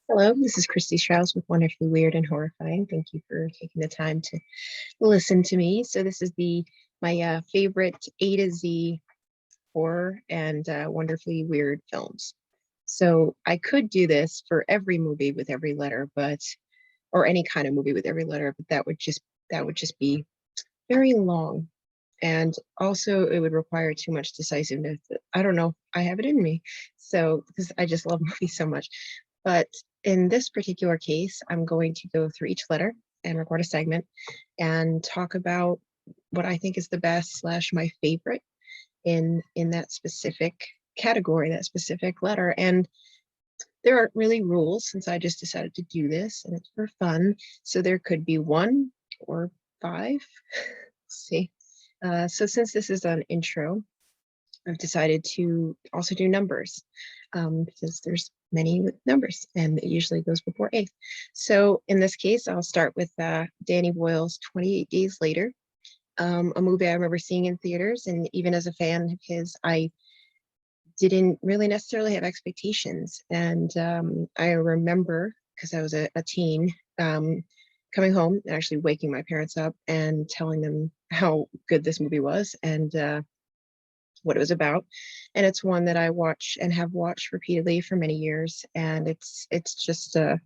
Hello, this is Christy Strauss with Wonderfully Weird and Horrifying. Thank you for taking the time to listen to me. So this is the my favorite A to Z horror and wonderfully weird films. So I could do this for every movie with every letter, but or any kind of movie with every letter, but that would just be very long. And also it would require too much decisiveness. I don't know. I have it in me. So because I just love movies so much. But in this particular case, I'm going to go through each letter and record a segment and talk about what I think is the best slash my favorite in that specific category, that specific letter. And there aren't really rules since I just decided to do this and it's for fun. So there could be one or five. Let's see. So since this is an intro, I've decided to also do numbers because there's many with numbers and it usually goes before eighth. So in this case, I'll start with Danny Boyle's 28 Days Later, a movie I remember seeing in theaters. And even as a fan of his, I didn't really necessarily have expectations. And I remember, because I was a teen, coming home and actually waking my parents up and telling them how good this movie was and what it was about. And it's one that I watch and have watched repeatedly for many years. And it's a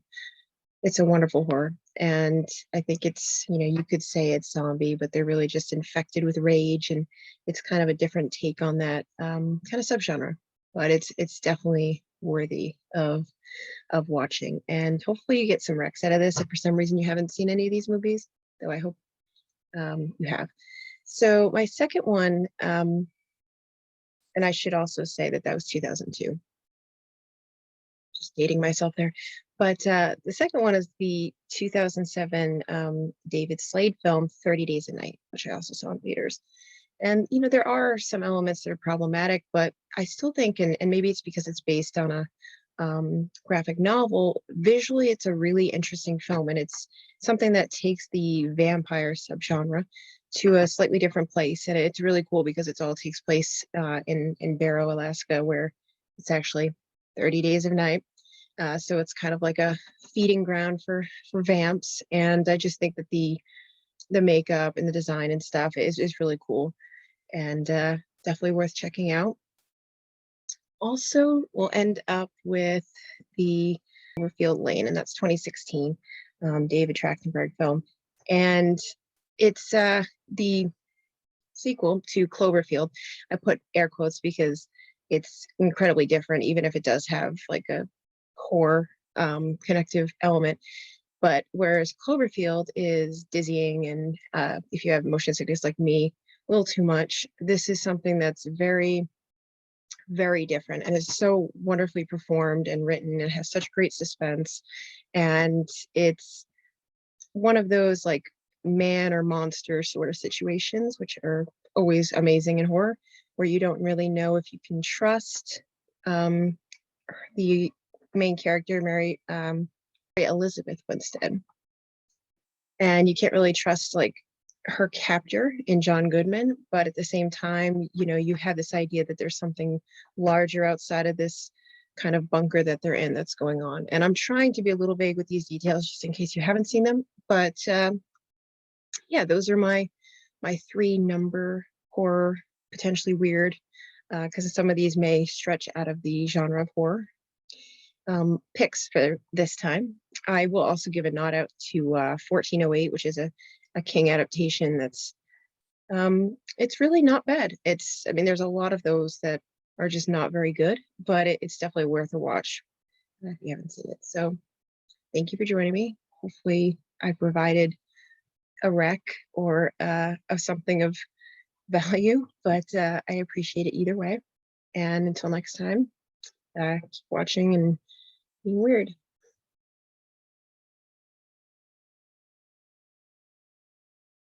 wonderful horror. And I think it's, you could say it's zombie, but they're really just infected with rage. And it's kind of a different take on that kind of subgenre. But it's definitely worthy of watching. And hopefully you get some recs out of this if for some reason you haven't seen any of these movies, though I hope you have. So my second one, and I should also say that was 2002. Just dating myself there. But the second one is the 2007 David Slade film, 30 Days a Night, which I also saw in theaters. And, there are some elements that are problematic, but I still think, and maybe it's because it's based on a graphic novel, visually it's a really interesting film. And it's something that takes the vampire subgenre to a slightly different place. And it's really cool because it all takes place in Barrow, Alaska, where it's actually 30 days of night. So it's kind of like a feeding ground for vamps. And I just think that the makeup and the design and stuff is really cool and definitely worth checking out. Also, we'll end up with the Cloverfield Lane, and that's 2016, David Trachtenberg film. And it's the sequel to Cloverfield. I put air quotes because it's incredibly different, even if it does have like a core connective element. But whereas Cloverfield is dizzying and if you have motion sickness like me, a little too much, this is something that's very, very different and is so wonderfully performed and written and has such great suspense. And it's one of those like man or monster sort of situations, which are always amazing in horror, where you don't really know if you can trust the main character, Mary Elizabeth Winstead. And you can't really trust like her captor in John Goodman, but at the same time, you have this idea that there's something larger outside of this kind of bunker that they're in that's going on. And I'm trying to be a little vague with these details just in case you haven't seen them. But yeah, those are my three number horror, potentially weird, because some of these may stretch out of the genre of horror. Picks for this time. I will also give a nod out to 1408, which is a King adaptation that's it's really not bad. There's a lot of those that are just not very good, but it's definitely worth a watch if you haven't seen it. So thank you for joining me. Hopefully I provided a rec or of something of value, but I appreciate it either way. And until next time, keep watching and being weird.